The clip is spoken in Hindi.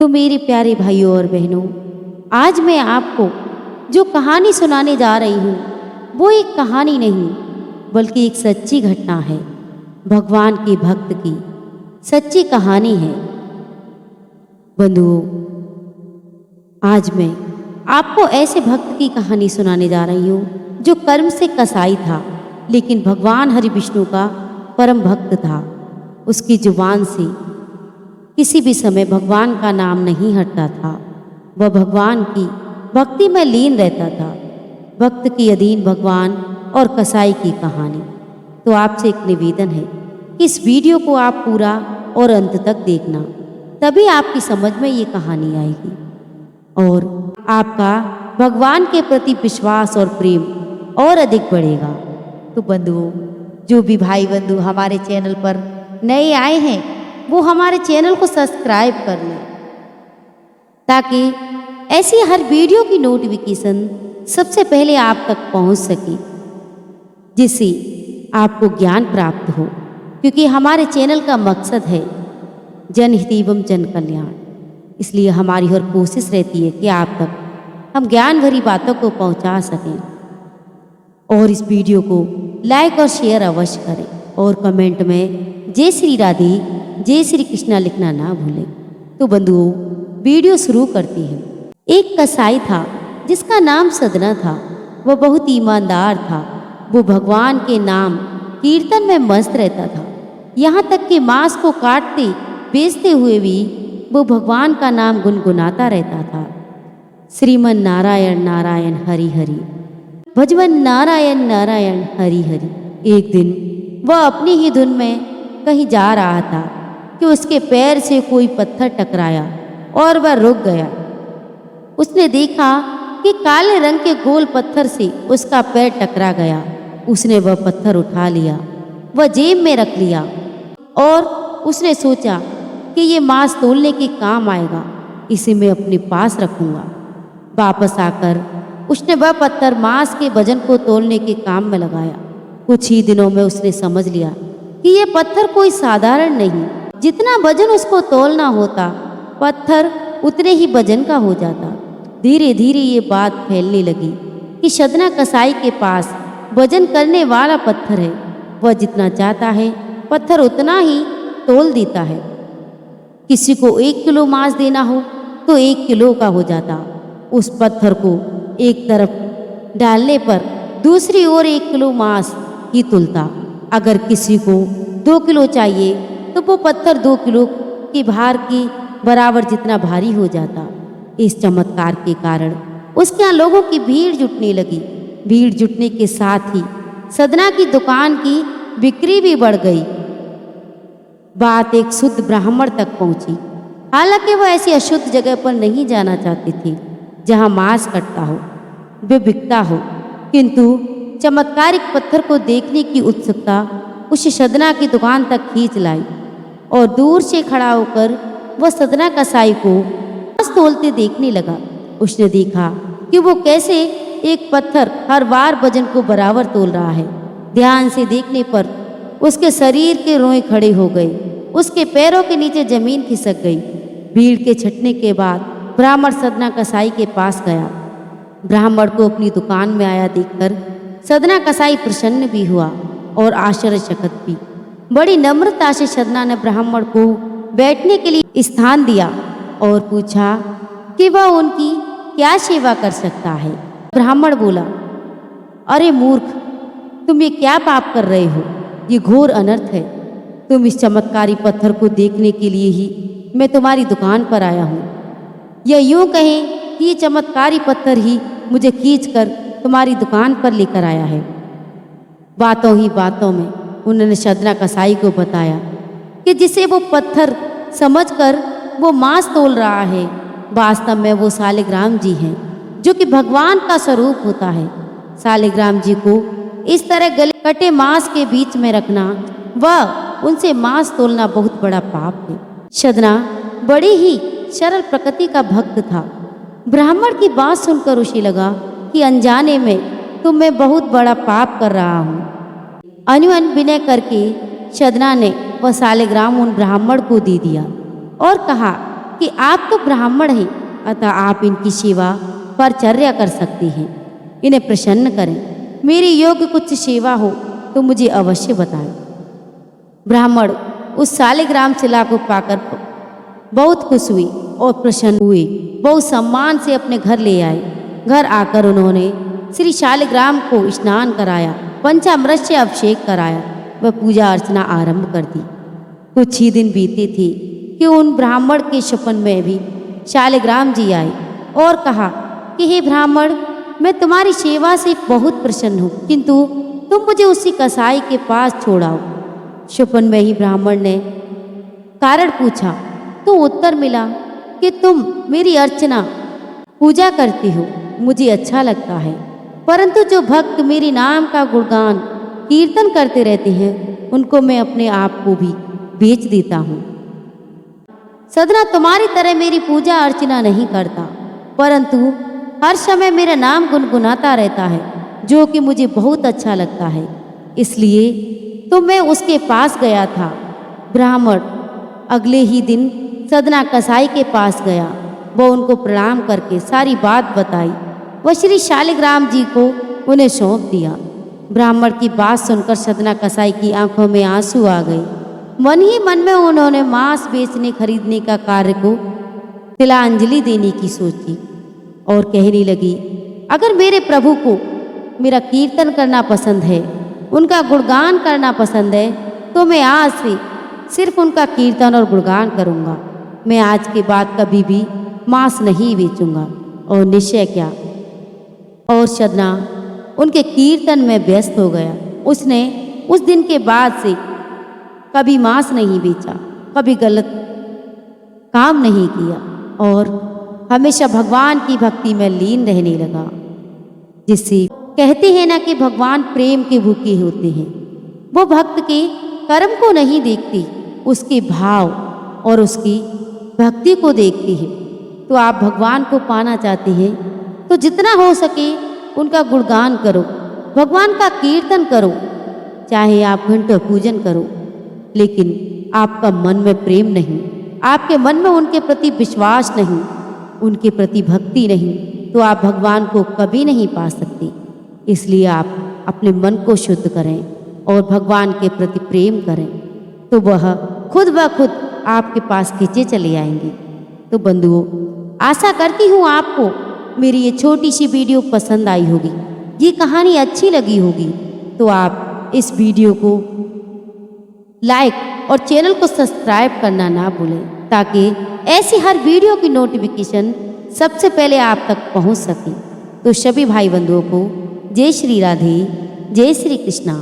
तो मेरे प्यारे भाइयों और बहनों, आज मैं आपको जो कहानी सुनाने जा रही हूँ वो एक कहानी नहीं बल्कि एक सच्ची घटना है। भगवान के भक्त की सच्ची कहानी है। बंधुओं, आज मैं आपको ऐसे भक्त की कहानी सुनाने जा रही हूँ जो कर्म से कसाई था, लेकिन भगवान हरि विष्णु का परम भक्त था। उसकी जुबान से किसी भी समय भगवान का नाम नहीं हटता था। वह भगवान की भक्ति में लीन रहता था। भक्त की अधीन भगवान और कसाई की कहानी। तो आपसे एक निवेदन है कि इस वीडियो को आप पूरा और अंत तक देखना, तभी आपकी समझ में ये कहानी आएगी और आपका भगवान के प्रति विश्वास और प्रेम और अधिक बढ़ेगा। तो बंधुओं, जो भी भाई बंधु हमारे चैनल पर नए आए हैं वो हमारे चैनल को सब्सक्राइब कर लें, ताकि ऐसी हर वीडियो की नोटिफिकेशन सबसे पहले आप तक पहुंच सके, जिससे आपको ज्ञान प्राप्त हो। क्योंकि हमारे चैनल का मकसद है जनहित एवं जन कल्याण। इसलिए हमारी हर कोशिश रहती है कि आप तक हम ज्ञान भरी बातों को पहुंचा सकें। और इस वीडियो को लाइक और शेयर अवश्य करें और कमेंट में जय श्री राधे जय श्री कृष्णा लिखना ना भूलें। तो बंधुओं, वीडियो शुरू करती है। एक कसाई था जिसका नाम सदना था। वह बहुत ईमानदार था। वो भगवान के नाम कीर्तन में मस्त रहता था। यहाँ तक कि मांस को काटते बेचते हुए भी वो भगवान का नाम गुनगुनाता रहता था। श्रीमन नारायण नारायण हरि हरि, भजवन नारायण नारायण हरि हरि। एक दिन वह अपनी ही धुन में कहीं जा रहा था कि उसके पैर से कोई पत्थर टकराया और वह रुक गया। उसने देखा कि काले रंग के गोल पत्थर से उसका पैर टकरा गया। उसने वह पत्थर उठा लिया, वह जेब में रख लिया और उसने सोचा कि ये मांस तोलने के काम आएगा, इसे मैं अपने पास रखूंगा। वापस आकर उसने वह पत्थर मांस के वजन को तोलने के काम में लगाया। कुछ ही दिनों में उसने समझ लिया कि ये पत्थर कोई साधारण नहीं। जितना वजन उसको तोलना होता, पत्थर उतने ही वजन का हो जाता। धीरे धीरे ये बात फैलने लगी कि सदना कसाई के पास वजन करने वाला पत्थर है। वह जितना चाहता है पत्थर उतना ही तोल देता है। किसी को 1 किलो मांस देना हो तो 1 किलो का हो जाता। उस पत्थर को एक तरफ डालने पर दूसरी ओर 1 किलो मांस ही तुलता। अगर किसी को 2 किलो चाहिए तो वो पत्थर 2 किलो के भार के बराबर जितना भारी हो जाता। इस चमत्कार के कारण उसके यहाँ लोगों की भीड़ जुटने लगी। भीड़ जुटने के साथ ही सदना की दुकान की बिक्री भी बढ़ गई। बात एक शुद्ध ब्राह्मण तक पहुंची। हालांकि वह ऐसी अशुद्ध जगह पर नहीं जाना चाहती थी जहां मांस कटता हो, वे बिकता हो, किंतु चमत्कारिक पत्थर को देखने की उत्सुकता उसे सदना की दुकान तक खींच लाई और दूर से खड़ा होकर वह सदना कसाई को मांस तोलते देखने लगा। उसने देखा कि वो कैसे एक पत्थर हर बार वजन को बराबर तोल रहा है। ध्यान से देखने पर उसके शरीर के रोए खड़े हो गए। उसके पैरों के नीचे जमीन खिसक गई। भीड़ के छटने के बाद ब्राह्मण सदना कसाई के पास गया। ब्राह्मण को अपनी दुकान में आया देखकर सदना कसाई प्रसन्न भी हुआ और आश्चर्यचकित भी। बड़ी नम्रता से सदना ने ब्राह्मण को बैठने के लिए स्थान दिया और पूछा कि वह उनकी क्या सेवा कर सकता है। ब्राह्मण बोला, अरे मूर्ख, तुम ये क्या पाप कर रहे हो? ये घोर अनर्थ है। तुम इस चमत्कारी पत्थर को देखने के लिए ही मैं तुम्हारी दुकान पर आया हूँ। या यूँ कहें कि ये चमत्कारी पत्थर ही मुझे खींचकर तुम्हारी दुकान पर लेकर आया है। बातों ही बातों में उन्होंने सदना कसाई को बताया कि जिसे वो पत्थर समझकर वो मांस तोल रहा है, वास्तव में वो सालिग्राम जी हैं, जो कि भगवान का स्वरूप होता है। सालिग्राम जी को इस तरह गले कटे मांस के बीच में रखना व उनसे मांस तोलना बहुत बड़ा पाप है। सदना बड़ी ही सरल प्रकृति का भक्त था। ब्राह्मण की बात सुनकर उसे लगा कि अनजाने में तो मैं बहुत बड़ा पाप कर रहा हूँ। अनुमन विनय करके सदना ने वह सालिग्राम उन ब्राह्मण को दे दिया और कहा कि आप तो ब्राह्मण हैं, अतः आप इनकी सेवा परचर्या कर सकती हैं। इन्हें प्रसन्न करें। मेरी योग्य कुछ सेवा हो तो मुझे अवश्य बताएं। ब्राह्मण उस शालिग्राम शिला को पाकर बहुत खुश हुए और प्रसन्न हुए। बहुत सम्मान से अपने घर ले आए। घर आकर उन्होंने श्री शालिग्राम को स्नान कराया, पंचामृत से अभिषेक कराया व पूजा अर्चना आरंभ कर दी। कुछ ही दिन बीते थे कि उन ब्राह्मण के स्वप्न में भी शालिग्राम जी आए और कहा कि हे ब्राह्मण, मैं तुम्हारी सेवा से बहुत प्रसन्न हूँ, किंतु तुम मुझे उसी कसाई के पास छोड़ाओ। स्वप्न में ही ब्राह्मण ने कारण पूछा तो उत्तर मिला कि तुम मेरी अर्चना पूजा करती हो, मुझे अच्छा लगता है, परंतु जो भक्त मेरी नाम का गुणगान कीर्तन करते रहते हैं उनको मैं अपने आप को भी बेच देता हूँ। सदना तुम्हारी तरह मेरी पूजा अर्चना नहीं करता, परंतु हर समय मेरा नाम गुनगुनाता रहता है, जो कि मुझे बहुत अच्छा लगता है। इसलिए तो मैं उसके पास गया था। ब्राह्मण अगले ही दिन सदना कसाई के पास गया। वो उनको प्रणाम करके सारी बात बताई। वह श्री शालिग्राम जी को उन्हें सौंप दिया। ब्राह्मण की बात सुनकर सदना कसाई की आंखों में आंसू आ गए। मन ही मन में उन्होंने मांस बेचने खरीदने का कार्य को तिलांजलि देने की सोची और कहने लगी, अगर मेरे प्रभु को मेरा कीर्तन करना पसंद है, उनका गुणगान करना पसंद है, तो मैं आज से सिर्फ उनका कीर्तन और गुणगान करूँगा। मैं आज के बाद कभी भी मांस नहीं बेचूंगा। और निश्चय क्या, और सदना उनके कीर्तन में व्यस्त हो गया। उसने उस दिन के बाद से कभी मांस नहीं बेचा, कभी गलत काम नहीं किया और हमेशा भगवान की भक्ति में लीन रहने लगा। जिससे कहते हैं ना कि भगवान प्रेम के भूखे होते हैं। वो भक्त के कर्म को नहीं देखते, उसके भाव और उसकी भक्ति को देखते हैं। तो आप भगवान को पाना चाहते हैं तो जितना हो सके उनका गुणगान करो, भगवान का कीर्तन करो, चाहे आप घंटों पूजन करो, लेकिन आपका मन में प्रेम नहीं, आपके मन में उनके प्रति विश्वास नहीं, उनके प्रति भक्ति नहीं, तो आप भगवान को कभी नहीं पा सकते। इसलिए आप अपने मन को शुद्ध करें और भगवान के प्रति प्रेम करें, तो वह खुद ब खुद आपके पास खींचे चले आएंगे। तो बंधुओं, आशा करती हूँ आपको मेरी ये छोटी सी वीडियो पसंद आई होगी, ये कहानी अच्छी लगी होगी। तो आप इस वीडियो को लाइक और चैनल को सब्सक्राइब करना ना भूलें, ताकि ऐसी हर वीडियो की नोटिफिकेशन सबसे पहले आप तक पहुंच सके। तो सभी भाई बंधुओं को जय श्री राधे, जय श्री कृष्णा।